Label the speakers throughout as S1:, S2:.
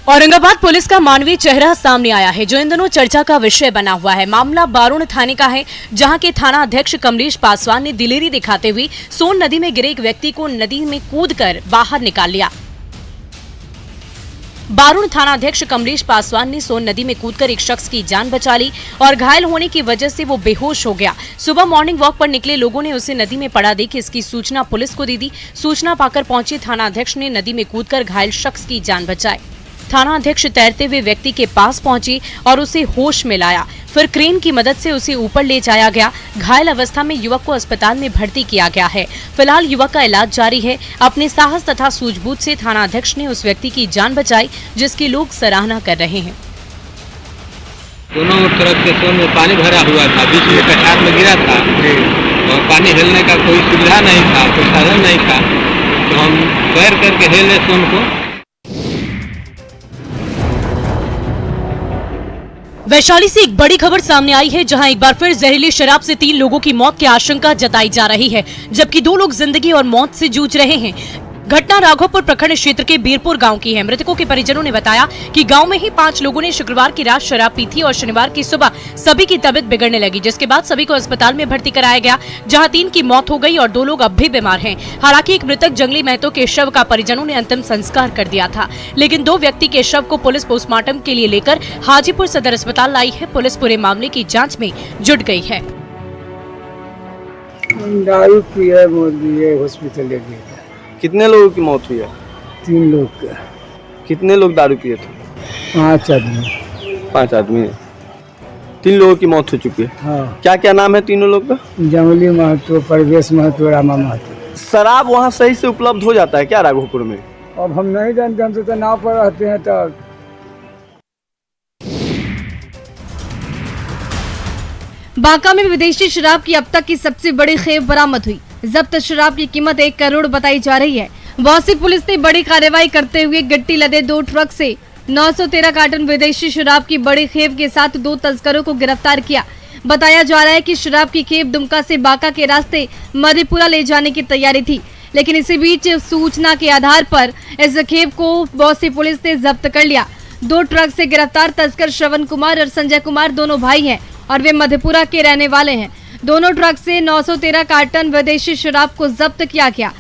S1: Aurangabad police का मानवीय चेहरा सामने आया है, जो इन दिनों चर्चा का विषय बना हुआ है। मामला बारूण थाने का है, जहां के थाना अध्यक्ष कमलेश पासवान ने दिलेरी दिखाते हुए सोन नदी में गिरे एक व्यक्ति को नदी में कूदकर बाहर निकाल लिया। बारूण थाना अध्यक्ष कमलेश पासवान ने सोन नदी में कूदकर एक शख्स की जान बचा ली और घायल होने की वजह से वो बेहोश हो गया। सुबह मॉर्निंग वॉक पर निकले लोगों ने उसे नदी में पड़ा देख इसकी सूचना पुलिस को दे दी। सूचना पाकर पहुंचे थाना अध्यक्ष ने नदी में कूदकर घायल शख्स की जान बचाई। थाना अध्यक्ष तैरते हुए व्यक्ति के पास पहुंचे और उसे होश में लाया। फिर क्रेन की मदद से उसे ऊपर ले जाया गया। घायल अवस्था में युवक को अस्पताल में भर्ती किया गया है। फिलहाल युवक का इलाज जारी है। अपने साहस तथा सूझबूझ से थाना अध्यक्ष ने उस व्यक्ति की जान बचाई, जिसकी लोग सराहना कर रहे हैं।
S2: दोनों तरफ के सोन में पानी भरा हुआ था, बीच में कटार में गिरा था और पानी हिलने का कोई सुविधा नहीं था, कोई साधन नहीं था, तो हम तैर करके हेले सोन को।
S1: वैशाली से एक बड़ी खबर सामने आई है, जहां एक बार फिर जहरीली शराब से 3 लोगों की मौत की आशंका जताई जा रही है, जबकि 2 लोग जिंदगी और मौत से जूझ रहे हैं। घटना राघोपुर प्रखंड क्षेत्र के बीरपुर गांव की है। मृतकों के परिजनों ने बताया कि गांव में ही 5 लोगों ने शुक्रवार की रात शराब पी थी और शनिवार की सुबह सभी की तबीयत बिगड़ने लगी, जिसके बाद सभी को अस्पताल में भर्ती कराया गया, जहां 3 की मौत हो गई और 2 लोग अब भी बीमार हैं। हालांकि एक मृतक जंगली महतो के शव का परिजनों ने अंतिम संस्कार कर दिया था, लेकिन 2 व्यक्ति के शव को पुलिस पोस्टमार्टम के लिए लेकर हाजीपुर सदर अस्पताल लाई है। पुलिस पूरे मामले की जाँच में जुट गयी है।
S3: दारू पिया हॉस्पिटल ले गए।
S4: कितने लोगों की मौत हुई है?
S3: 3 लोग का।
S4: कितने लोग दारू पिए थे?
S3: 5 आदमी।
S4: 5 आदमी। 3 लोगों की मौत हो चुकी है।
S3: हाँ।
S4: क्या क्या नाम है तीनों लोग का?
S3: जंगली महतो, परवेश महतो, रामा महतो।
S4: शराब वहाँ सही से उपलब्ध हो जाता है क्या राघोपुर में?
S3: अब हम नहीं जानते, हम तो नाव पर रहते हैं। तो
S5: बांका में विदेशी शराब की अब तक की सबसे बड़ी खेप बरामद हुई। जब्त शराब की कीमत 1 करोड़ बताई जा रही है। वासी पुलिस ने बड़ी कार्रवाई करते हुए गट्टी लदे 2 ट्रक से 913 कार्टन विदेशी शराब की बड़ी खेप के साथ 2 तस्करों को गिरफ्तार किया। बताया जा रहा है कि शराब की खेप दुमका से बांका के रास्ते मधेपुरा ले जाने की तैयारी थी, लेकिन इसी बीच सूचना के आधार पर इस खेप को वासी पुलिस ने जब्त कर लिया। 2 ट्रक से गिरफ्तार तस्कर श्रवण कुमार और संजय कुमार दोनों भाई हैं और वे मधेपुरा के रहने वाले हैं। दोनों ट्रक से 913 कार्टन विदेशी शराब को जब्त किया गया।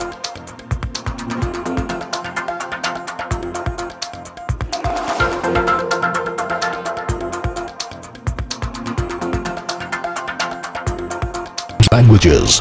S6: Languages,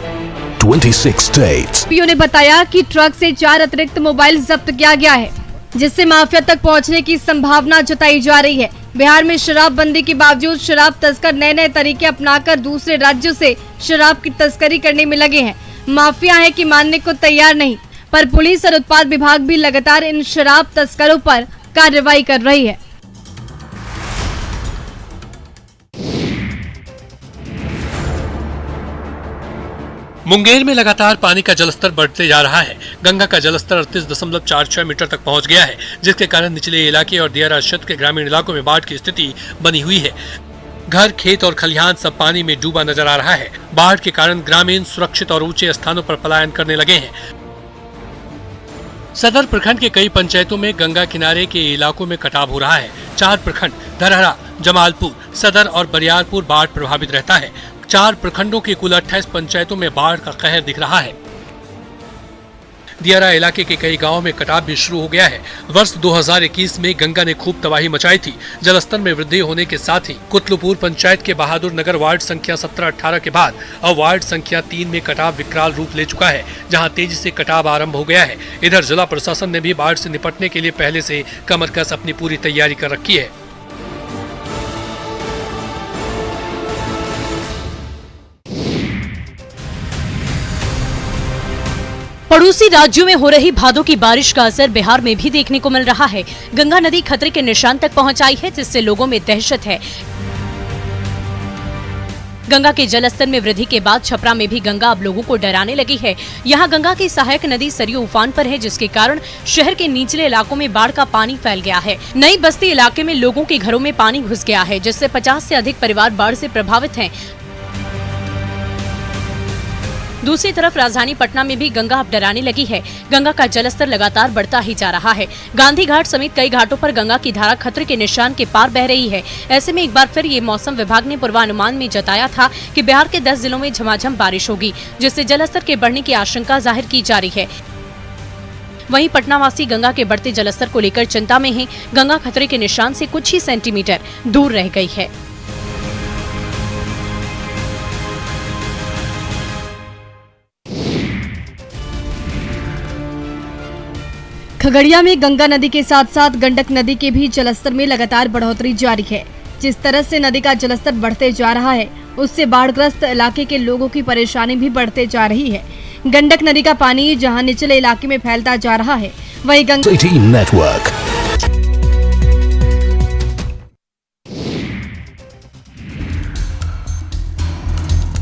S6: 26 states.
S5: पीओ ने बताया कि ट्रक से 4 अतिरिक्त मोबाइल जब्त किया गया है, जिससे माफिया तक पहुंचने की संभावना जताई जा रही है। बिहार में शराबबंदी के बावजूद शराब तस्कर नए नए तरीके अपनाकर दूसरे राज्यों से शराब की तस्करी करने में लगे हैं। माफिया है कि मानने को तैयार नहीं, पर पुलिस और उत्पाद विभाग भी लगातार इन शराब तस्करों पर कार्रवाई कर रही है।
S7: मुंगेर में लगातार पानी का जलस्तर बढ़ते जा रहा है। गंगा का जलस्तर 38.46 मीटर तक पहुंच गया है, जिसके कारण निचले इलाके और दियारा क्षेत्र के ग्रामीण इलाकों में बाढ़ की स्थिति बनी हुई है। घर, खेत और खलिहान सब पानी में डूबा नजर आ रहा है। बाढ़ के कारण ग्रामीण सुरक्षित और ऊंचे स्थानों पर पलायन करने लगे हैं। सदर प्रखंड के कई पंचायतों में गंगा किनारे के इलाकों में कटाव हो रहा है। 4 प्रखंड धरहरा, जमालपुर, सदर और बरियारपुर बाढ़ प्रभावित रहता है। 4 प्रखंडों की कुल 28 पंचायतों में बाढ़ का कहर दिख रहा है। दियारा इलाके के कई गांवों में कटाव भी शुरू हो गया है। वर्ष 2021 में गंगा ने खूब तबाही मचाई थी। जलस्तर में वृद्धि होने के साथ ही कुतलुपुर पंचायत के बहादुर नगर वार्ड संख्या 17-18 के बाद अब वार्ड संख्या 3 में कटाव विकराल रूप ले चुका है, जहां तेजी से कटाव आरंभ हो गया है। इधर जिला प्रशासन ने भी बाढ़ से निपटने के लिए पहले से कमर कस अपनी पूरी तैयारी कर रखी है।
S1: पड़ोसी राज्यों में हो रही भादों की बारिश का असर बिहार में भी देखने को मिल रहा है। गंगा नदी खतरे के निशान तक पहुंच आई है, जिससे लोगों में दहशत है। गंगा के जलस्तर में वृद्धि के बाद छपरा में भी गंगा अब लोगों को डराने लगी है। यहाँ गंगा की सहायक नदी सरयू उफान पर है, जिसके कारण शहर के निचले इलाकों में बाढ़ का पानी फैल गया है। नई बस्ती इलाके में लोगों के घरों में पानी घुस गया है, जिससे 50 से अधिक परिवार बाढ़ से प्रभावित हैं। दूसरी तरफ राजधानी पटना में भी गंगा अब डराने लगी है। गंगा का जलस्तर लगातार बढ़ता ही जा रहा है। गांधी घाट समेत कई घाटों पर गंगा की धारा खतरे के निशान के पार बह रही है। ऐसे में एक बार फिर ये मौसम विभाग ने पूर्वानुमान में जताया था कि बिहार के 10 जिलों में झमाझम बारिश होगी, जिससे जलस्तर के बढ़ने की आशंका जाहिर की जा रही है। वहीं पटनावासी गंगा के बढ़ते जलस्तर को लेकर चिंता में हैं। गंगा खतरे के निशान से कुछ ही सेंटीमीटर दूर रह गई है।
S5: खगड़िया में गंगा नदी के साथ साथ गंडक नदी के भी जलस्तर में लगातार बढ़ोतरी जारी है। जिस तरह से नदी का जलस्तर बढ़ते जा रहा है, उससे बाढ़ग्रस्त इलाके के लोगों की परेशानी भी बढ़ते जा रही है। गंडक नदी का पानी जहां निचले इलाके में फैलता जा रहा है, वहीं
S6: City Network.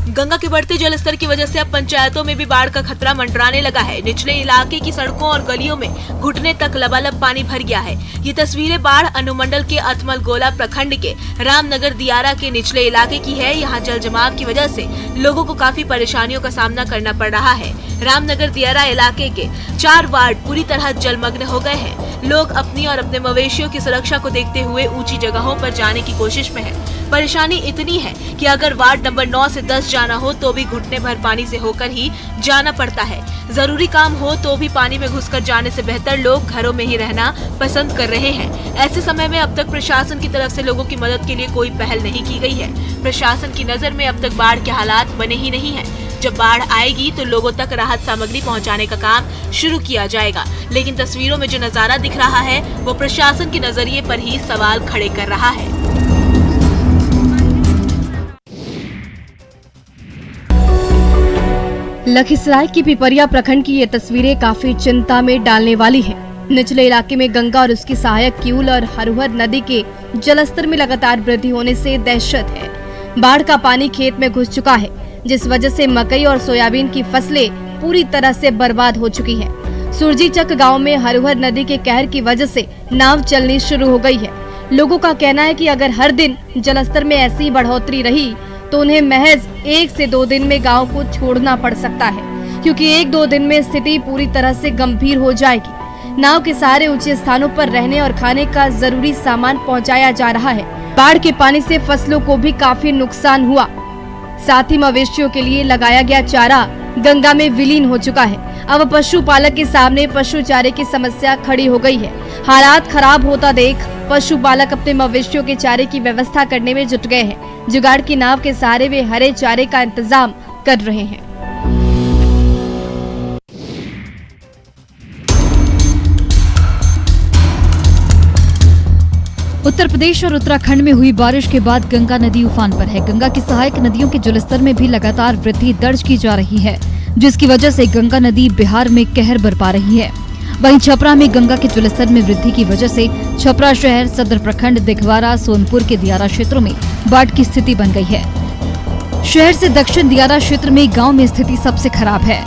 S8: गंगा के बढ़ते जलस्तर की वजह से अब पंचायतों में भी बाढ़ का खतरा मंडराने लगा है। निचले इलाके की सड़कों और गलियों में घुटने तक लबालब पानी भर गया है। ये तस्वीरें बाढ़ अनुमंडल के अथमल गोला प्रखंड के रामनगर दियारा के निचले इलाके की है। यहाँ जल जमाव की वजह से लोगों को काफी परेशानियों का सामना करना पड़ रहा है। रामनगर दियारा इलाके के 4 वार्ड पूरी तरह जलमग्न हो गए हैं। लोग अपनी और अपने मवेशियों की सुरक्षा को देखते हुए ऊंची जगहों पर जाने की कोशिश में है। परेशानी इतनी है कि अगर वार्ड नंबर 9 से 10 जाना हो तो भी घुटने भर पानी से होकर ही जाना पड़ता है। जरूरी काम हो तो भी पानी में घुसकर जाने से बेहतर लोग घरों में ही रहना पसंद कर रहे हैं। ऐसे समय में अब तक प्रशासन की तरफ से लोगों की मदद के लिए कोई पहल नहीं की गई है। प्रशासन की नजर में अब तक बाढ़ के हालात बने ही नहीं है। जब बाढ़ आएगी तो लोगों तक राहत सामग्री पहुंचाने का काम शुरू किया जाएगा, लेकिन तस्वीरों में जो नजारा दिख रहा है वो प्रशासन के नजरिए पर ही सवाल खड़े कर रहा है।
S5: लखीसराय की पिपरिया प्रखंड की ये तस्वीरें काफी चिंता में डालने वाली है। निचले इलाके में गंगा और उसकी सहायक किऊल और हरुहर नदी के जलस्तर में लगातार वृद्धि होने से दहशत है। बाढ़ का पानी खेत में घुस चुका है, जिस वजह से मकई और सोयाबीन की फसलें पूरी तरह से बर्बाद हो चुकी हैं। सुरजीचक गांव में हरुहर नदी के कहर की वजह से नाव चलनी शुरू हो गई है। लोगों का कहना है कि अगर हर दिन जलस्तर में ऐसी बढ़ोतरी रही तो उन्हें महज 1 से 2 दिन में गांव को छोड़ना पड़ सकता है, क्योंकि 1-2 दिन में स्थिति पूरी तरह से गंभीर हो जाएगी। नाव के सहारे ऊंचे स्थानों पर रहने और खाने का जरूरी सामान पहुंचाया जा रहा है। बाढ़ के पानी से फसलों को भी काफी नुकसान हुआ। साथ ही मवेशियों के लिए लगाया गया चारा गंगा में विलीन हो चुका है। अब पशुपालक के सामने पशु चारे की समस्या खड़ी हो गई है। हालात खराब होता देख पशुपालक अपने मवेशियों के चारे की व्यवस्था करने में जुट गए हैं। जुगाड़ की नाव के सहारे वे हरे चारे का इंतजाम कर रहे हैं।
S9: उत्तर प्रदेश और उत्तराखंड में हुई बारिश के बाद गंगा नदी उफान पर है। गंगा की सहायक नदियों के जलस्तर में भी लगातार वृद्धि दर्ज की जा रही है, जिसकी वजह से गंगा नदी बिहार में कहर बरपा रही है। वहीं छपरा में गंगा के जलस्तर में वृद्धि की वजह से छपरा शहर, सदर प्रखंड, दिघवारा, सोनपुर के दियारा क्षेत्रों में बाढ़ की स्थिति बन गई है। शहर से दक्षिण दियारा क्षेत्र में गांव में स्थिति सबसे खराब है।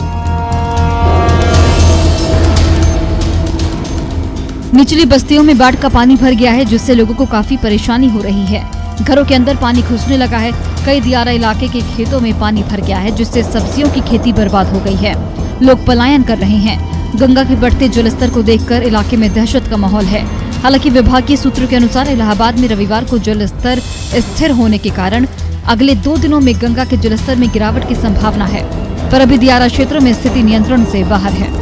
S9: निचली बस्तियों में बाढ़ का पानी भर गया है, जिससे लोगों को काफी परेशानी हो रही है। घरों के अंदर पानी घुसने लगा है। कई दियारा इलाके के खेतों में पानी भर गया है, जिससे सब्जियों की खेती बर्बाद हो गई है। लोग पलायन कर रहे हैं। गंगा के बढ़ते जलस्तर को देखकर इलाके में दहशत का माहौल है। हालांकि विभागीय सूत्रों के अनुसार इलाहाबाद में रविवार को जलस्तर स्थिर होने के कारण अगले 2 दिनों में गंगा के जलस्तर में गिरावट की संभावना है, पर अभी दियारा क्षेत्रों में स्थिति नियंत्रण से बाहर है।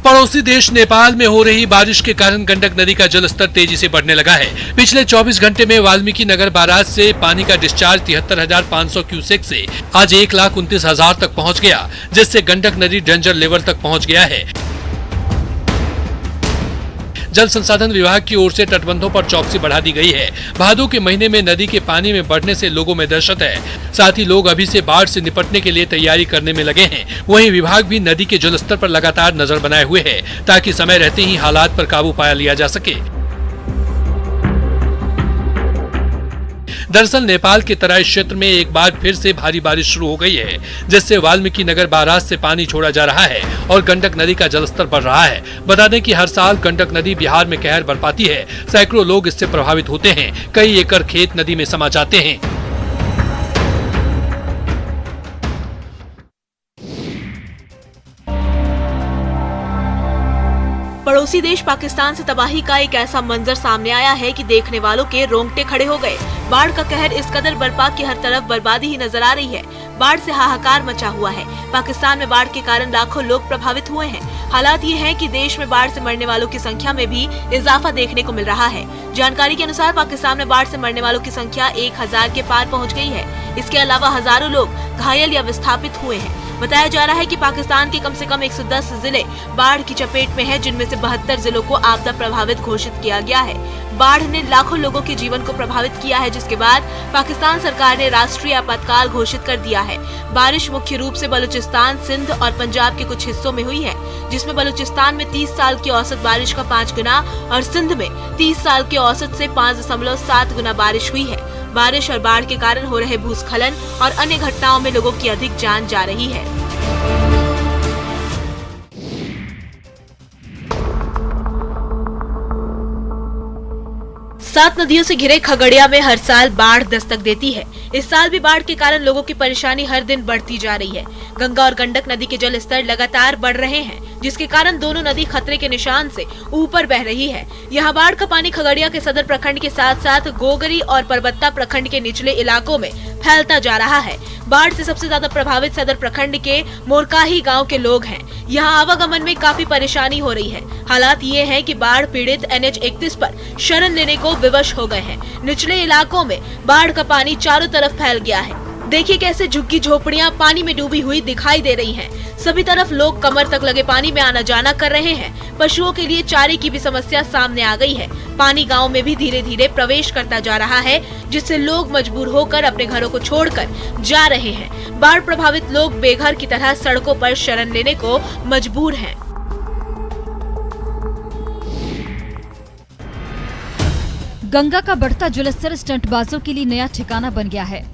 S7: पड़ोसी देश नेपाल में हो रही बारिश के कारण गंडक नदी का जलस्तर तेजी से बढ़ने लगा है। पिछले 24 घंटे में वाल्मीकि नगर बैराज से पानी का डिस्चार्ज 73,500 क्यूसेक से आज 1,29,000 तक पहुंच गया, जिससे गंडक नदी डेंजर लेवल तक पहुंच गया है। जल संसाधन विभाग की ओर से तटबंधों पर चौकसी बढ़ा दी गई है। भादों के महीने में नदी के पानी में बढ़ने से लोगों में दहशत है। साथ ही लोग अभी से बाढ़ से निपटने के लिए तैयारी करने में लगे हैं। वहीं विभाग भी नदी के जलस्तर पर लगातार नजर बनाए हुए है, ताकि समय रहते ही हालात पर काबू पाया लिया जा सके। दरअसल नेपाल की तराई क्षेत्र में एक बार फिर से भारी बारिश शुरू हो गई है, जिससे वाल्मीकि नगर बाराज से पानी छोड़ा जा रहा है और गंडक नदी का जलस्तर बढ़ रहा है। बता दें कि हर साल गंडक नदी बिहार में कहर बरपाती है। सैकड़ों लोग इससे प्रभावित होते हैं। कई एकड़ खेत नदी में समा जाते हैं।
S8: पड़ोसी देश पाकिस्तान से तबाही का एक ऐसा मंजर सामने आया है कि देखने वालों के रोंगटे खड़े हो गए। बाढ़ का कहर इस कदर बरपा कि हर तरफ बर्बादी ही नजर आ रही है। बाढ़ से हाहाकार मचा हुआ है। पाकिस्तान में बाढ़ के कारण लाखों लोग प्रभावित हुए हैं। हालात ये हैं कि देश में बाढ़ से मरने वालों की संख्या में भी इजाफा देखने को मिल रहा है। जानकारी के अनुसार पाकिस्तान में बाढ़ से मरने वालों की संख्या 1000 के पार पहुँच गई है। इसके अलावा हजारों लोग घायल या विस्थापित हुए हैं। बताया जा रहा है कि पाकिस्तान के कम से कम 110 जिले बाढ़ की चपेट में हैं, जिनमें से 72 जिलों को आपदा प्रभावित घोषित किया गया है। बाढ़ ने लाखों लोगों के जीवन को प्रभावित किया है, जिसके बाद पाकिस्तान सरकार ने राष्ट्रीय आपातकाल घोषित कर दिया है। बारिश मुख्य रूप से बलूचिस्तान, सिंध और पंजाब के कुछ हिस्सों में हुई है, जिसमें बलूचिस्तान में 30 साल की औसत बारिश का 5 गुना और सिंध में 30 साल के औसत से 5.7 गुना बारिश हुई है। बारिश और बाढ़ के कारण हो रहे भूस्खलन और अन्य घटनाओं में लोगों की अधिक जान जा रही है। 7 नदियों से घिरे खगड़िया में हर साल बाढ़ दस्तक देती है। इस साल भी बाढ़ के कारण लोगों की परेशानी हर दिन बढ़ती जा रही है। गंगा और गंडक नदी के जल स्तर लगातार बढ़ रहे हैं, जिसके कारण दोनों नदी खतरे के निशान से ऊपर बह रही है। यहाँ बाढ़ का पानी खगड़िया के सदर प्रखंड के साथ साथ गोगरी और परबत्ता प्रखंड के निचले इलाकों में फैलता जा रहा है। बाढ़ से सबसे ज्यादा प्रभावित सदर प्रखंड के मोरकाही गांव के लोग हैं। यहाँ आवागमन में काफी परेशानी हो रही है। हालात ये हैं कि बाढ़ पीड़ित NH 31 पर शरण लेने को विवश हो गए हैं। निचले इलाकों में बाढ़ का पानी चारों तरफ फैल गया है। देखिए कैसे झुग्गी झोपड़ियां पानी में डूबी हुई दिखाई दे रही हैं। सभी तरफ लोग कमर तक लगे पानी में आना जाना कर रहे हैं। पशुओं के लिए चारे की भी समस्या सामने आ गई है। पानी गांव में भी धीरे धीरे प्रवेश करता जा रहा है, जिससे लोग मजबूर होकर अपने घरों को छोड़कर जा रहे हैं। बाढ़ प्रभावित लोग बेघर की तरह सड़कों पर शरण लेने को मजबूर हैं।
S9: गंगा का बढ़ता जलस्तर स्टंटबाजों के लिए नया ठिकाना बन गया है।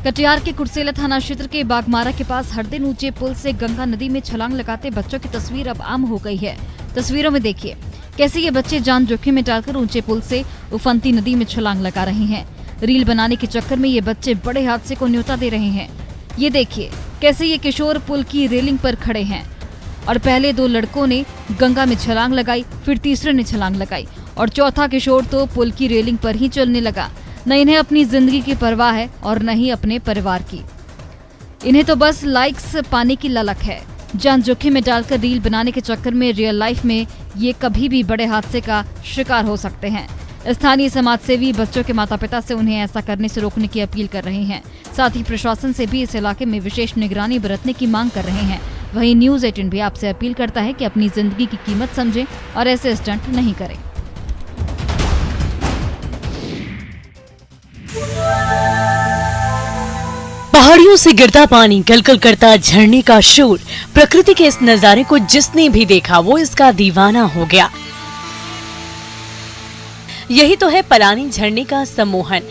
S9: कटिहार के कुर्सेला थाना क्षेत्र के बागमारा के पास हर दिन ऊंचे पुल से गंगा नदी में छलांग लगाते बच्चों की तस्वीर अब आम हो गई है। तस्वीरों में देखिए कैसे ये बच्चे जान जोखिम में डालकर ऊंचे पुल से उफनती नदी में छलांग लगा रहे हैं। रील बनाने के चक्कर में ये बच्चे बड़े हादसे को न्योता दे रहे हैं। ये देखिए कैसे ये किशोर पुल की रेलिंग पर खड़े हैं और पहले 2 लड़कों ने गंगा में छलांग लगाई, फिर तीसरे ने छलांग लगाई और चौथा किशोर तो पुल की रेलिंग पर ही चलने लगा। न इन्हें अपनी जिंदगी की परवाह है और न ही अपने परिवार की। इन्हें तो बस लाइक्स पाने की ललक है। जान जोखिम में डालकर रील बनाने के चक्कर में रियल लाइफ में ये कभी भी बड़े हादसे का शिकार हो सकते हैं। स्थानीय समाजसेवी बच्चों के माता पिता से उन्हें ऐसा करने से रोकने की अपील कर रहे हैं। साथ ही प्रशासन से भी इस इलाके में विशेष निगरानी बरतने की मांग कर रहे हैं। वहीं न्यूज 18 भी आपसे अपील करता है कि अपनी जिंदगी की कीमत समझें और ऐसे स्टंट नहीं करें।
S1: पहाड़ियों से गिरता पानी, गलगल करता झरने का शोर, प्रकृति के इस नजारे को जिसने भी देखा वो इसका दीवाना हो गया। यही तो है पलानी झरने का सम्मोहन।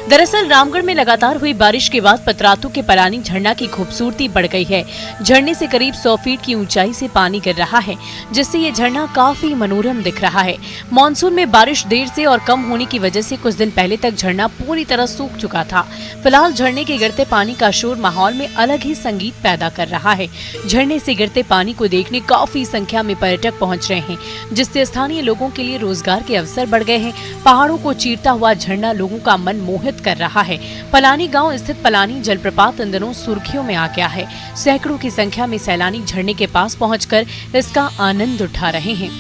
S1: दरअसल रामगढ़ में लगातार हुई बारिश के बाद पतरातू के पलानी झरना की खूबसूरती बढ़ गई है। झरने से करीब 100 फीट की ऊंचाई से पानी गिर रहा है, जिससे ये झरना काफी मनोरम दिख रहा है। मानसून में बारिश देर से और कम होने की वजह से कुछ दिन पहले तक झरना पूरी तरह सूख चुका था। फिलहाल झरने के गिरते पानी का शोर माहौल में अलग ही संगीत पैदा कर रहा है। झरने से गिरते पानी को देखने काफी संख्या में पर्यटक पहुँच रहे हैं, जिससे स्थानीय लोगों के लिए रोजगार के अवसर बढ़ गए हैं। पहाड़ों को चीरता हुआ झरना लोगों का मन मोहित कर रहा है। पलानी गांव स्थित पलानी जलप्रपात इन दिनों सुर्खियों में आ गया है। सैकड़ों की संख्या में सैलानी झरने के पास पहुंचकर इसका आनंद उठा रहे हैं।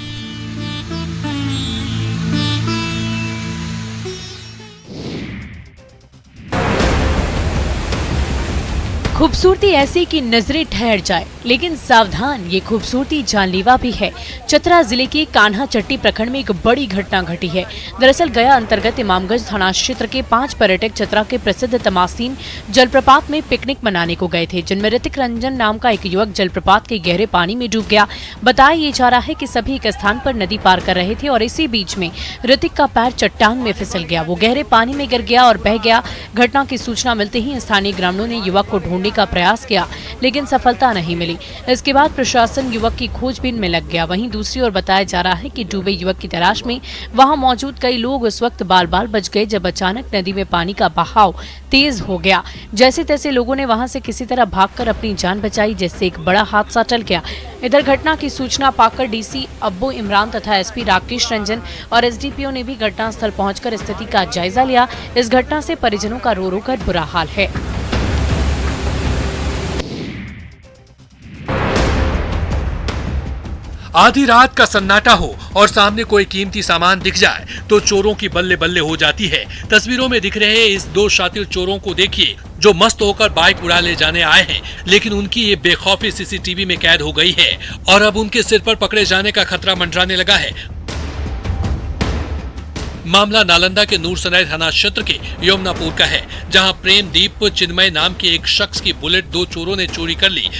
S1: खूबसूरती ऐसी कि नजरें ठहर जाए, लेकिन सावधान, ये खूबसूरती जानलेवा भी है। चतरा जिले के कान्हा चट्टी प्रखंड में एक बड़ी घटना घटी है। दरअसल गया अंतर्गत इमामगंज थाना क्षेत्र के 5 पर्यटक चतरा के प्रसिद्ध तमासीन जलप्रपात में पिकनिक मनाने को गए थे, जिनमें ऋतिक रंजन नाम का एक युवक जलप्रपात के गहरे पानी में डूब गया। बताया ये जा रहा है कि सभी एक स्थान पर नदी पार कर रहे थे और इसी बीच में ऋतिक का पैर चट्टान में फिसल गया। वो गहरे पानी में गिर गया और बह गया। घटना की सूचना मिलते ही स्थानीय ग्रामीणों ने युवक को ढूंढने का प्रयास किया, लेकिन सफलता नहीं मिली। इसके बाद प्रशासन युवक की खोजबीन में लग गया। वहीं दूसरी ओर बताया जा रहा है कि डूबे युवक की तलाश में वहां मौजूद कई लोग उस वक्त बाल बाल बच गए जब अचानक नदी में पानी का बहाव तेज हो गया। जैसे तैसे लोगों ने वहां से किसी तरह भागकर अपनी जान बचाई, जिससे एक बड़ा हादसा टल गया। इधर घटना की सूचना पाकर डीसी अब्बू इमरान तथा एसपी राकेश रंजन और एसडीपीओ ने भी घटनास्थल पहुंचकर स्थिति का जायजा लिया। इस घटना से परिजनों का रो रो कर बुरा हाल है।
S7: आधी रात का सन्नाटा हो और सामने कोई कीमती सामान दिख जाए तो चोरों की बल्ले बल्ले हो जाती है। तस्वीरों में दिख रहे इस 2 शातिर चोरों को देखिए, जो मस्त होकर बाइक उड़ा ले जाने आए हैं, लेकिन उनकी ये बेखौफी सीसीटीवी में कैद हो गई है और अब उनके सिर पर पकड़े जाने का खतरा मंडराने लगा है। मामला नालंदा के नूरसराय थाना क्षेत्र के यमुनापुर का है, जहां प्रेमदीप चिन्मय नाम के एक शख्स की बुलेट 2 चोरों ने चोरी कर ली।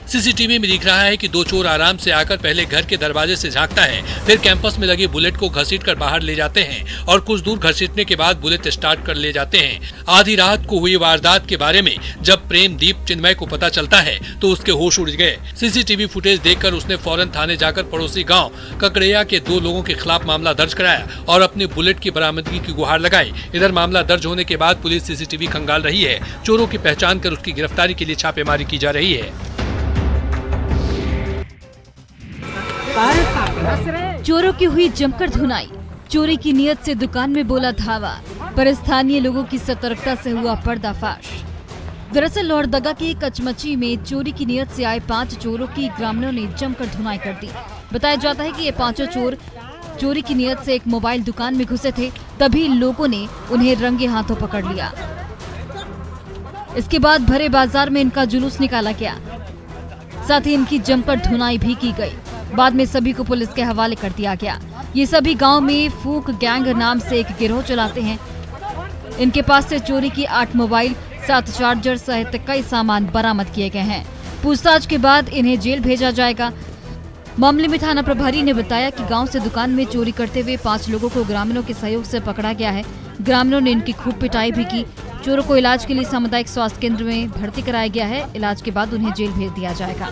S7: सीसीटीवी में दिख रहा है कि 2 चोर आराम से आकर पहले घर के दरवाजे से झांकता है, फिर कैंपस में लगी बुलेट को घसीटकर बाहर ले जाते हैं और कुछ दूर घसीटने के बाद बुलेट स्टार्ट कर ले जाते हैं। आधी रात को हुई वारदात के बारे में जब प्रेमदीप चिन्मय को पता चलता है तो उसके होश उड़ गए। सीसीटीवी फुटेज देखकर उसने फौरन थाने जाकर पड़ोसी गाँव ककड़िया के 2 लोगों के खिलाफ मामला दर्ज कराया और अपनी बुलेट की बरामदगी की गुहार लगाई। इधर मामला दर्ज होने के बाद पुलिस सीसीटीवी खंगाल रही है। चोरों की पहचान कर उसकी गिरफ्तारी के लिए छापेमारी की जा रही है।
S9: चोरों की हुई जमकर धुनाई, चोरी की नियत से दुकान में बोला धावा, पर स्थानीय लोगों की सतर्कता से हुआ पर्दाफाश। दरअसल लोहरदगा की कचमची में चोरी की नियत से आए 5 चोरों की ग्रामीणों ने जमकर धुनाई कर दी। बताया जाता है कि ये 5 चोर चोरी की नियत से एक मोबाइल दुकान में घुसे थे, तभी लोगों ने उन्हें रंगे हाथों पकड़ लिया। इसके बाद भरे बाजार में इनका जुलूस निकाला गया, साथ ही इनकी जमकर धुनाई भी की गई। बाद में सभी को पुलिस के हवाले कर दिया गया। ये सभी गांव में फूक गैंग नाम से एक गिरोह चलाते हैं। इनके पास से चोरी की 8 मोबाइल, 7 चार्जर सहित कई सामान बरामद किए गए हैं। पूछताछ के बाद इन्हें जेल भेजा जाएगा। मामले में थाना प्रभारी ने बताया कि गांव से दुकान में चोरी करते हुए 5 लोगों को ग्रामीणों के सहयोग से पकड़ा गया है। ग्रामीणों ने इनकी खूब पिटाई भी की। चोरों को इलाज के लिए सामुदायिक स्वास्थ्य केंद्र में भर्ती कराया गया है। इलाज के बाद उन्हें जेल भेज दिया जाएगा।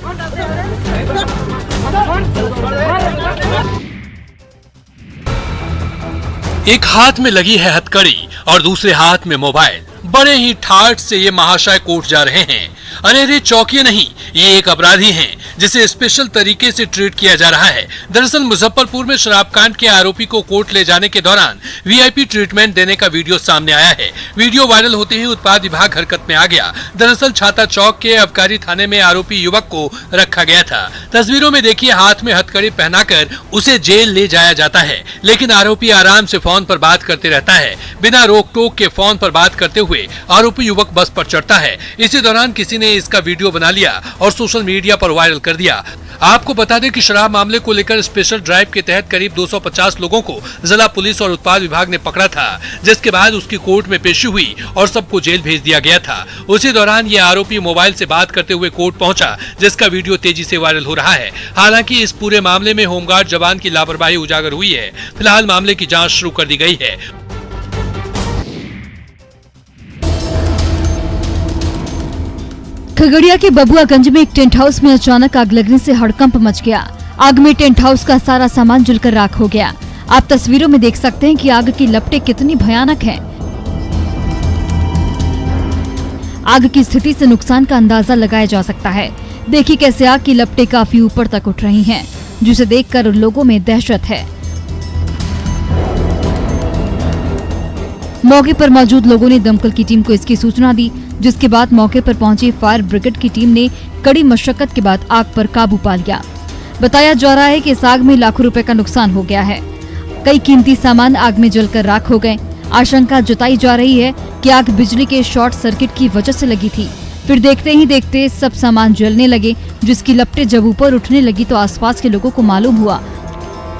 S7: एक हाथ में लगी है हथकड़ी और दूसरे हाथ में मोबाइल। बड़े ही ठाठ से ये महाशय कोर्ट जा रहे हैं। अरे रे चौकिए नहीं, ये एक अपराधी हैं जिसे स्पेशल तरीके से ट्रीट किया जा रहा है। दरअसल मुजफ्फरपुर में शराब कांड के आरोपी को कोर्ट ले जाने के दौरान वीआईपी ट्रीटमेंट देने का वीडियो सामने आया है। वीडियो वायरल होते ही उत्पाद विभाग हरकत में आ गया। दरअसल छाता चौक के अबकारी थाने में आरोपी युवक को रखा गया था। तस्वीरों में देखिए, हाथ में हथकड़ी पहनाकर उसे जेल ले जाया जाता है, लेकिन आरोपी आराम से फोन पर बात करते रहता है। बिना रोक टोक के फोन पर बात करते हुए आरोपी युवक बस पर चढ़ता है। इसी दौरान किसी ने इसका वीडियो बना लिया और सोशल मीडिया पर वायरल कर दिया। आपको बता दें कि शराब मामले को लेकर स्पेशल ड्राइव के तहत करीब 250 लोगों को जिला पुलिस और उत्पाद विभाग ने पकड़ा था, जिसके बाद उसकी कोर्ट में पेशी हुई और सबको जेल भेज दिया गया था। उसी दौरान ये आरोपी मोबाइल से बात करते हुए कोर्ट पहुंचा, जिसका वीडियो तेजी से वायरल हो रहा है। हालांकि इस पूरे मामले में होमगार्ड जवान की लापरवाही उजागर हुई है। फिलहाल मामले की जाँच शुरू कर दी गई है।
S9: खगड़िया के बबुआगंज में एक टेंट हाउस में अचानक आग लगने से हड़कंप मच गया। आग में टेंट हाउस का सारा सामान जलकर राख हो गया। आप तस्वीरों में देख सकते हैं कि आग की लपटें कितनी भयानक हैं। आग की स्थिति से नुकसान का अंदाजा लगाया जा सकता है। देखिए कैसे आग की लपटें काफी ऊपर तक उठ रही हैं, जिसे देखकर लोगों में दहशत है। मौके पर मौजूद लोगों ने दमकल की टीम को इसकी सूचना दी, जिसके बाद मौके पर पहुंची फायर ब्रिगेड की टीम ने कड़ी मशक्कत के बाद आग पर काबू पा लिया। बताया जा रहा है कि इस आग में लाखों रुपए का नुकसान हो गया है। कई कीमती सामान आग में जलकर राख हो गए। आशंका जताई जा रही है कि आग बिजली के शॉर्ट सर्किट की वजह से लगी थी। फिर देखते ही देखते सब सामान जलने लगे, जिसकी लपटें जब ऊपर उठने लगी तो आसपास के लोगों को मालूम हुआ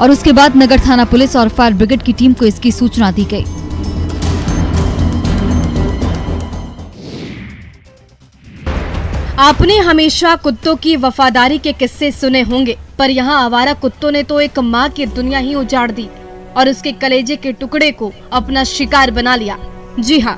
S9: और उसके बाद नगर थाना पुलिस और फायर ब्रिगेड की टीम को इसकी सूचना दी गई।
S5: आपने हमेशा कुत्तों की वफादारी के किस्से सुने होंगे, पर यहाँ आवारा कुत्तों ने तो एक माँ की दुनिया ही उजाड़ दी और उसके कलेजे के टुकड़े को अपना शिकार बना लिया। जी हाँ,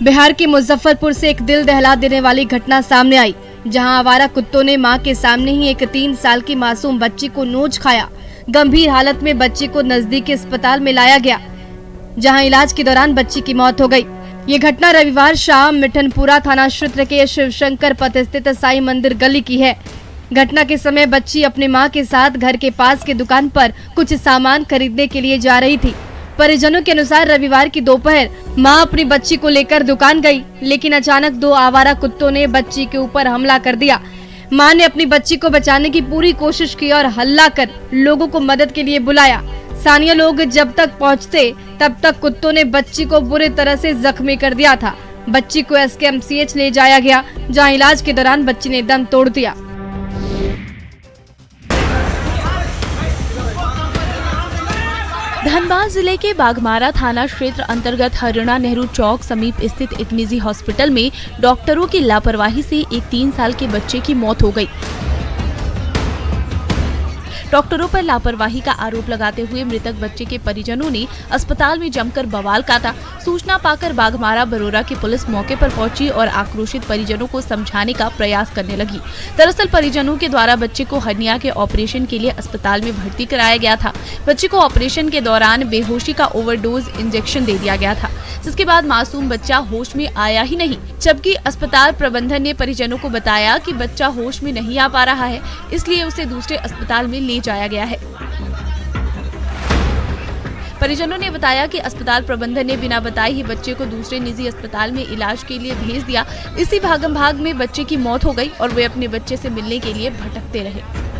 S5: बिहार के मुजफ्फरपुर से एक दिल दहला देने वाली घटना सामने आई, जहां आवारा कुत्तों ने मां के सामने ही एक 3 साल की मासूम बच्ची को नोच खाया। गंभीर हालत में बच्ची को नजदीकी अस्पताल में लाया गया, जहां इलाज के दौरान बच्ची की मौत हो गई। ये घटना रविवार शाम मिठनपुरा थाना क्षेत्र के शिवशंकर पथ स्थित साई मंदिर गली की है। घटना के समय बच्ची अपने मां के साथ घर के पास की दुकान पर कुछ सामान खरीदने के लिए जा रही थी। परिजनों के अनुसार रविवार की दोपहर मां अपनी बच्ची को लेकर दुकान गई, लेकिन अचानक 2 आवारा कुत्तों ने बच्ची के ऊपर हमला कर दिया। मां ने अपनी बच्ची को बचाने की पूरी कोशिश की और हल्ला कर लोगों को मदद के लिए बुलाया। स्थानीय लोग जब तक पहुंचते तब तक कुत्तों ने बच्ची को बुरी तरह से जख्मी कर दिया था। बच्ची को SKMCH ले जाया गया, जहां इलाज के दौरान बच्ची ने दम तोड़ दिया।
S8: धनबाद जिले के बाघमारा थाना क्षेत्र अंतर्गत हरियाणा नेहरू चौक समीप स्थित एक निजी हॉस्पिटल में डॉक्टरों की लापरवाही से एक 3 साल के बच्चे की मौत हो गई। डॉक्टरों पर लापरवाही का आरोप लगाते हुए मृतक बच्चे के परिजनों ने अस्पताल में जमकर बवाल काटा। सूचना पाकर बाघमारा बरोरा की पुलिस मौके पर पहुंची और आक्रोशित परिजनों को समझाने का प्रयास करने लगी। दरअसल परिजनों के द्वारा बच्चे को हर्निया के ऑपरेशन के लिए अस्पताल में भर्ती कराया गया था। बच्चे को ऑपरेशन के दौरान बेहोशी का ओवरडोज इंजेक्शन दे दिया गया था, जिसके बाद मासूम बच्चा होश में आया ही नहीं। जबकि अस्पताल प्रबंधन ने परिजनों को बताया कि बच्चा होश में नहीं आ पा रहा है, इसलिए उसे दूसरे अस्पताल में ले जाया गया है। परिजनों ने बताया कि अस्पताल प्रबंधन ने बिना बताए ही बच्चे को दूसरे निजी अस्पताल में इलाज के लिए भेज दिया। इसी भागम भाग में बच्चे की मौत हो गई और वे अपने बच्चे से मिलने के लिए भटकते रहे।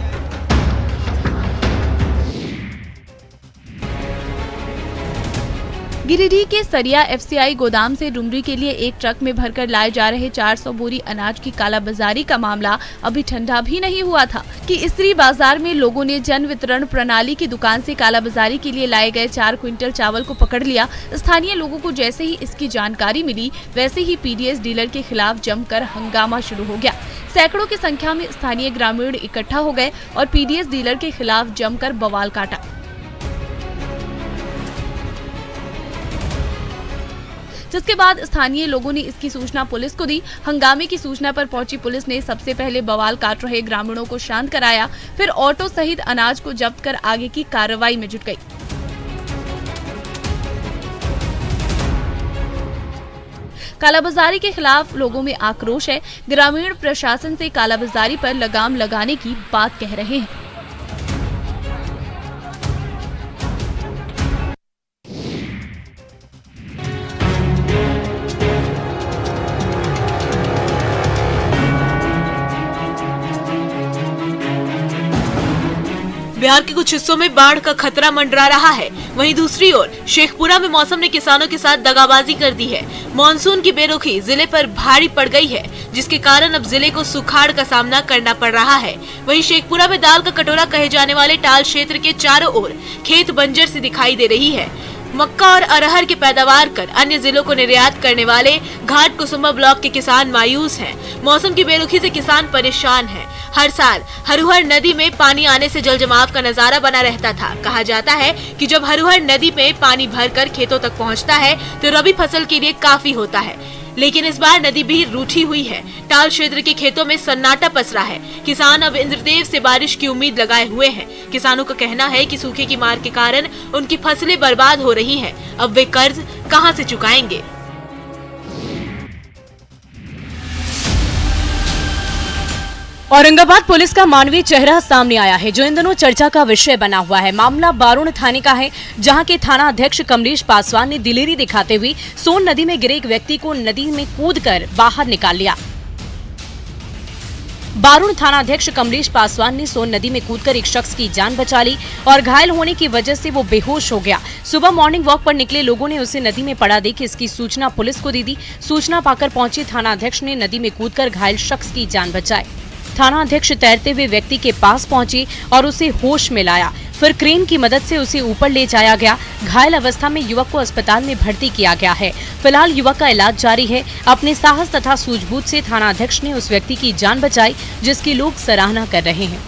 S8: गिरिडीह के सरिया FCI गोदाम से डुमरी के लिए एक ट्रक में भरकर लाए जा रहे 400 बोरी अनाज की कालाबाजारी का मामला अभी ठंडा भी नहीं हुआ था कि स्त्री बाजार में लोगों ने जन वितरण प्रणाली की दुकान से कालाबाजारी के लिए लाए गए 4 क्विंटल चावल को पकड़ लिया। स्थानीय लोगों को जैसे ही इसकी जानकारी मिली, वैसे ही PDS डीलर के खिलाफ जमकर हंगामा शुरू हो गया। सैकड़ों की संख्या में स्थानीय ग्रामीण इकट्ठा हो गए और PDS डीलर के खिलाफ जमकर बवाल काटा। जिसके बाद स्थानीय लोगों ने इसकी सूचना पुलिस को दी। हंगामे की सूचना पर पहुंची पुलिस ने सबसे पहले बवाल काट रहे ग्रामीणों को शांत कराया, फिर ऑटो सहित अनाज को जब्त कर आगे की कार्रवाई में जुट गई। कालाबाजारी के खिलाफ लोगों में आक्रोश है। ग्रामीण प्रशासन से कालाबाजारी पर लगाम लगाने की बात कह रहे हैं। बिहार के कुछ हिस्सों में बाढ़ का खतरा मंडरा रहा है। वहीं दूसरी ओर शेखपुरा में मौसम ने किसानों के साथ दगाबाजी कर दी है। मानसून की बेरुखी जिले पर भारी पड़ गई है, जिसके कारण अब जिले को सुखाड़ का सामना करना पड़ रहा है। वहीं शेखपुरा में दाल का कटोरा कहे जाने वाले टाल क्षेत्र के चारों ओर खेत बंजर सी दिखाई दे रही है। मक्का और अरहर की पैदावार कर अन्य जिलों को निर्यात करने वाले घाट कुसुम्बा ब्लॉक के किसान मायूस हैं। मौसम की बेरुखी से किसान परेशान हैं। हर साल हरुहर नदी में पानी आने से जल जमाव का नजारा बना रहता था। कहा जाता है कि जब हरुहर नदी में पानी भरकर खेतों तक पहुंचता है तो रबी फसल के लिए काफी होता है, लेकिन इस बार नदी भी रूठी हुई है। टाल क्षेत्र के खेतों में सन्नाटा पसरा है। किसान अब इंद्रदेव से बारिश की उम्मीद लगाए हुए हैं। किसानों का कहना है कि सूखे की मार के कारण उनकी फसलें बर्बाद हो रही हैं। अब वे कर्ज कहां से चुकाएंगे?
S1: औरंगाबाद पुलिस का मानवीय चेहरा सामने आया है, जो इन दिनों चर्चा का विषय बना हुआ है। मामला बारूण थाने का है, जहां के थाना अध्यक्ष कमलेश पासवान ने दिलेरी दिखाते हुए सोन नदी में गिरे एक व्यक्ति को नदी में कूदकर बाहर निकाल लिया। बारुण थानाध्यक्ष कमलेश पासवान ने सोन नदी में कूदकर एक शख्स की जान बचा ली और घायल होने की वजह से वो बेहोश हो गया। सुबह मॉर्निंग वॉक पर निकले लोगों ने उसे नदी में पड़ा देख इसकी सूचना पुलिस को दे दी। सूचना पाकर पहुंचे थानाध्यक्ष ने नदी में कूदकर घायल शख्स की जान बचाई। थानाध्यक्ष तैरते हुए व्यक्ति के पास पहुंचे और उसे होश में लाया। फिर क्रेन की मदद से उसे ऊपर ले जाया गया। घायल अवस्था में युवक को अस्पताल में भर्ती किया गया है। फिलहाल युवक का इलाज जारी है। अपने साहस तथा सूझबूझ से थानाध्यक्ष ने उस व्यक्ति की जान बचाई, जिसकी लोग सराहना कर रहे हैं।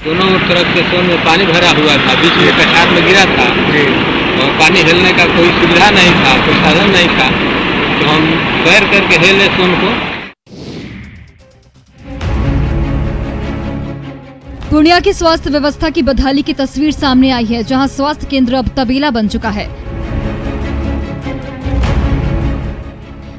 S2: दोनों तरफ के सोन में पानी भरा हुआ था, बीच में कछार में गिरा था और पानी हिलने का कोई सुविधा नहीं था, कोई साधन नहीं था, तो हम तैर करके हिले सोन को।
S9: पूर्णिया की स्वास्थ्य व्यवस्था की बदहाली की तस्वीर सामने आई है, जहां स्वास्थ्य केंद्र अब तबेला बन चुका है।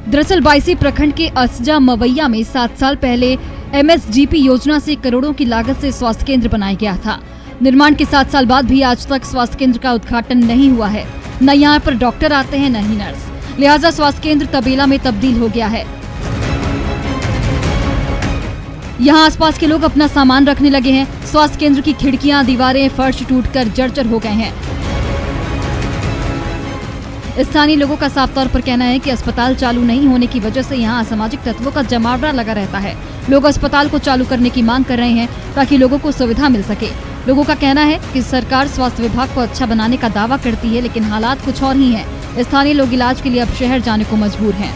S9: दरअसल बाइसी प्रखंड के असजा मवैया में 7 साल पहले MSGP योजना से करोड़ों की लागत से स्वास्थ्य केंद्र बनाया गया था। निर्माण के 7 साल बाद भी आज तक स्वास्थ्य केंद्र का उद्घाटन नहीं हुआ है। न यहाँ पर डॉक्टर आते हैं, न ही नर्स। लिहाजा स्वास्थ्य केंद्र तबेला में तब्दील हो गया है। यहाँ आसपास के लोग अपना सामान रखने लगे हैं। स्वास्थ्य केंद्र की खिड़कियां, दीवारें, फर्श टूटकर जर्जर हो गए हैं। स्थानीय लोगों का साफ तौर पर कहना है कि अस्पताल चालू नहीं होने की वजह से यहाँ असामाजिक तत्वों का जमावड़ा लगा रहता है। लोग अस्पताल को चालू करने की मांग कर रहे हैं ताकि लोगों को सुविधा मिल सके। लोगों का कहना है कि सरकार स्वास्थ्य विभाग को अच्छा बनाने का दावा करती है, लेकिन हालात कुछ और ही हैं। स्थानीय लोग इलाज के लिए अब शहर जाने को मजबूर हैं।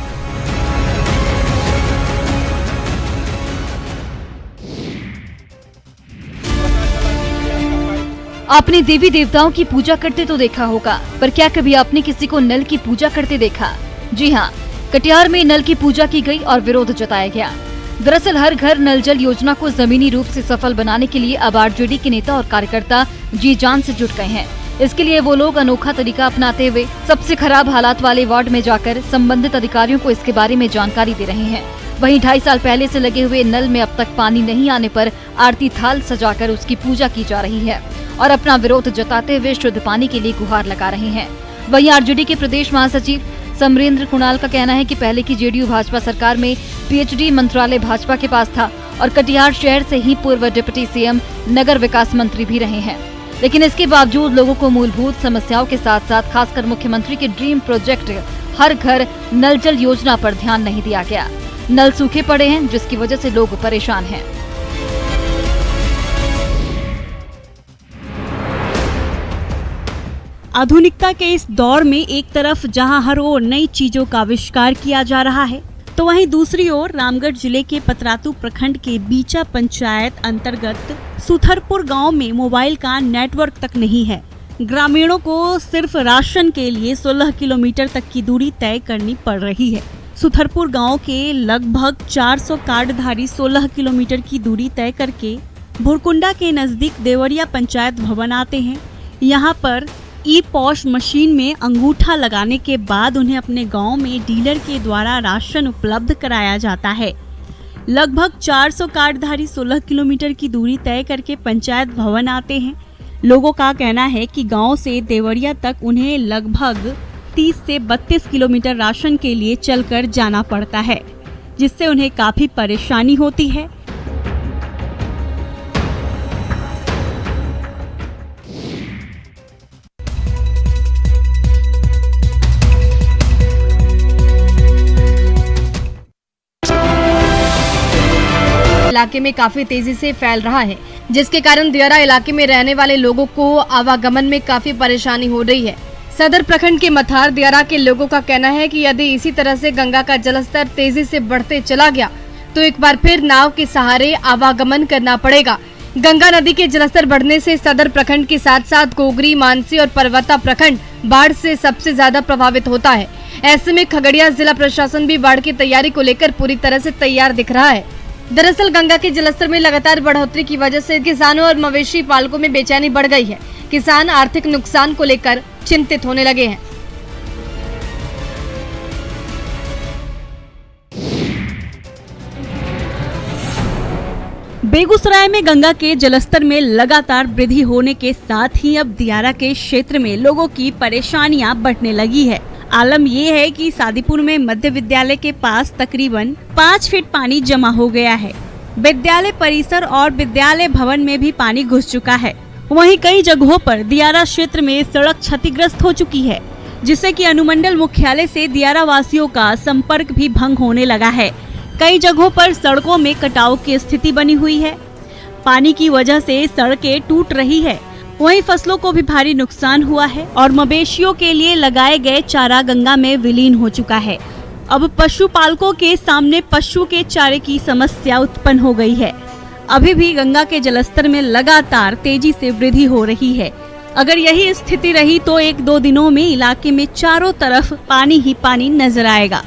S9: आपने देवी देवताओं की पूजा करते तो देखा होगा, पर क्या कभी आपने किसी को नल की पूजा करते देखा? जी हाँ, कटिहार में नल की पूजा की गई और विरोध जताया गया। दरअसल हर घर नल जल योजना को जमीनी रूप से सफल बनाने के लिए अब RJD के नेता और कार्यकर्ता जी जान से जुट गए हैं। इसके लिए वो लोग अनोखा तरीका अपनाते हुए सबसे खराब हालात वाले वार्ड में जाकर संबंधित अधिकारियों को इसके बारे में जानकारी दे रहे हैं। वहीं 2.5 साल पहले से लगे हुए नल में अब तक पानी नहीं आने पर आरती थाल सजाकर उसकी पूजा की जा रही है और अपना विरोध जताते हुए शुद्ध पानी के लिए गुहार लगा रहे हैं। वहीं RJD के प्रदेश महासचिव समरेंद्र कुणाल का कहना है कि पहले की JDU भाजपा सरकार में PhD मंत्रालय भाजपा के पास था और कटिहार शहर से ही पूर्व डिप्टी CM नगर विकास मंत्री भी रहे हैं, लेकिन इसके बावजूद लोगों को मूलभूत समस्याओं के साथ साथ खासकर मुख्यमंत्री के ड्रीम प्रोजेक्ट हर घर नल जल योजना पर ध्यान नहीं दिया गया। नल सूखे पड़े हैं, जिसकी वजह से लोग परेशान हैं।
S10: आधुनिकता के इस दौर में एक तरफ जहां हर ओर नई चीजों का आविष्कार किया जा रहा है, तो वहीं दूसरी ओर रामगढ़ जिले के पतरातू प्रखंड के बीचा पंचायत अंतर्गत सुथरपुर गांव में मोबाइल का नेटवर्क तक नहीं है। ग्रामीणों को सिर्फ राशन के लिए 16 किलोमीटर तक की दूरी तय करनी पड़ रही है। सुथरपुर गांव के लगभग 400 कार्डधारी 16 किलोमीटर की दूरी तय करके भुरकुंडा के नजदीक देवरिया पंचायत भवन आते हैं। यहाँ पर ई-पॉश मशीन में अंगूठा लगाने के बाद उन्हें अपने गांव में डीलर के द्वारा राशन उपलब्ध कराया जाता है। लगभग 400 कार्डधारी 16 किलोमीटर की दूरी तय करके पंचायत भवन आते हैं। लोगों का कहना है कि गांव से देवरिया तक उन्हें लगभग 30 से 32 किलोमीटर राशन के लिए चलकर जाना पड़ता है, जिससे उन्हें काफी परेशानी होती है।
S5: इलाके में काफी तेजी से फैल रहा है, जिसके कारण दियारा इलाके में रहने वाले लोगों को आवागमन में काफी परेशानी हो रही है। सदर प्रखंड के मथार दियारा के लोगों का कहना है कि यदि इसी तरह से गंगा का जलस्तर तेजी से बढ़ते चला गया तो एक बार फिर नाव के सहारे आवागमन करना पड़ेगा। गंगा नदी के जलस्तर बढ़ने से सदर प्रखंड के साथ साथ गोगरी, मानसी और पर्वता प्रखंड बाढ़ से सबसे ज्यादा प्रभावित होता है। ऐसे में खगड़िया जिला प्रशासन भी बाढ़ की तैयारी को लेकर पूरी तरह से तैयार दिख रहा है। दरअसल गंगा के जलस्तर में लगातार बढ़ोतरी की वजह से किसानों और मवेशी पालकों में बेचैनी बढ़ गई है। किसान आर्थिक नुकसान को लेकर चिंतित होने लगे हैं।
S10: बेगूसराय में गंगा के जलस्तर में लगातार वृद्धि होने के साथ ही अब दियारा के क्षेत्र में लोगों की परेशानियां बढ़ने लगी है। आलम ये है कि सादीपुर में मध्य विद्यालय के पास तकरीबन 5 फीट पानी जमा हो गया है। विद्यालय परिसर और विद्यालय भवन में भी पानी घुस चुका है। वहीं कई जगहों पर दियारा क्षेत्र में सड़क क्षतिग्रस्त हो चुकी है, जिससे कि अनुमंडल मुख्यालय से दियारा वासियों का संपर्क भी भंग होने लगा है। कई जगहों पर सड़कों में कटाव की स्थिति बनी हुई है। पानी की वजह से सड़कें टूट रही है। वहीं फसलों को भी भारी नुकसान हुआ है और मवेशियों के लिए लगाए गए चारा गंगा में विलीन हो चुका है। अब पशुपालकों के सामने पशु के चारे की समस्या उत्पन्न हो गई है। अभी भी गंगा के जलस्तर में लगातार तेजी से वृद्धि हो रही है। अगर यही स्थिति रही तो 1-2 दिनों में इलाके में चारों तरफ पानी ही पानी नजर आएगा।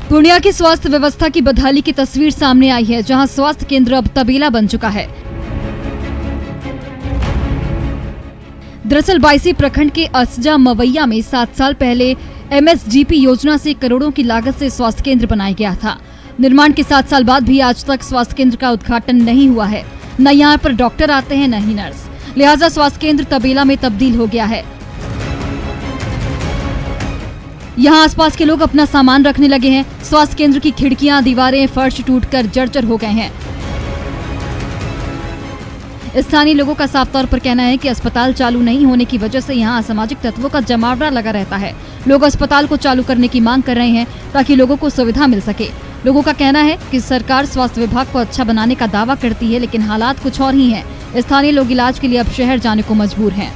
S9: पूर्णिया की स्वास्थ्य व्यवस्था की बदहाली की तस्वीर सामने आई है, जहां स्वास्थ्य केंद्र अब तबेला बन चुका है। दरअसल 22 प्रखंड के असजा मवैया में 7 साल पहले MSDP योजना से करोड़ों की लागत से स्वास्थ्य केंद्र बनाया गया था। निर्माण के 7 साल बाद भी आज तक स्वास्थ्य केंद्र का उद्घाटन नहीं हुआ है। न यहाँ पर डॉक्टर आते हैं, न ही नर्स। लिहाजा स्वास्थ्य केंद्र तबेला में तब्दील हो गया है। यहाँ आसपास के लोग अपना सामान रखने लगे हैं। स्वास्थ्य केंद्र की खिड़कियां, दीवारें, फर्श टूटकर जर्जर हो गए हैं। स्थानीय लोगों का साफ तौर पर कहना है कि अस्पताल चालू नहीं होने की वजह से यहाँ असामाजिक तत्वों का जमावड़ा लगा रहता है। लोग अस्पताल को चालू करने की मांग कर रहे हैं ताकि लोगों को सुविधा मिल सके। लोगों का कहना है कि सरकार स्वास्थ्य विभाग को अच्छा बनाने का दावा करती है, लेकिन हालात कुछ और ही हैं। स्थानीय लोग इलाज के लिए अब शहर जाने को मजबूर हैं।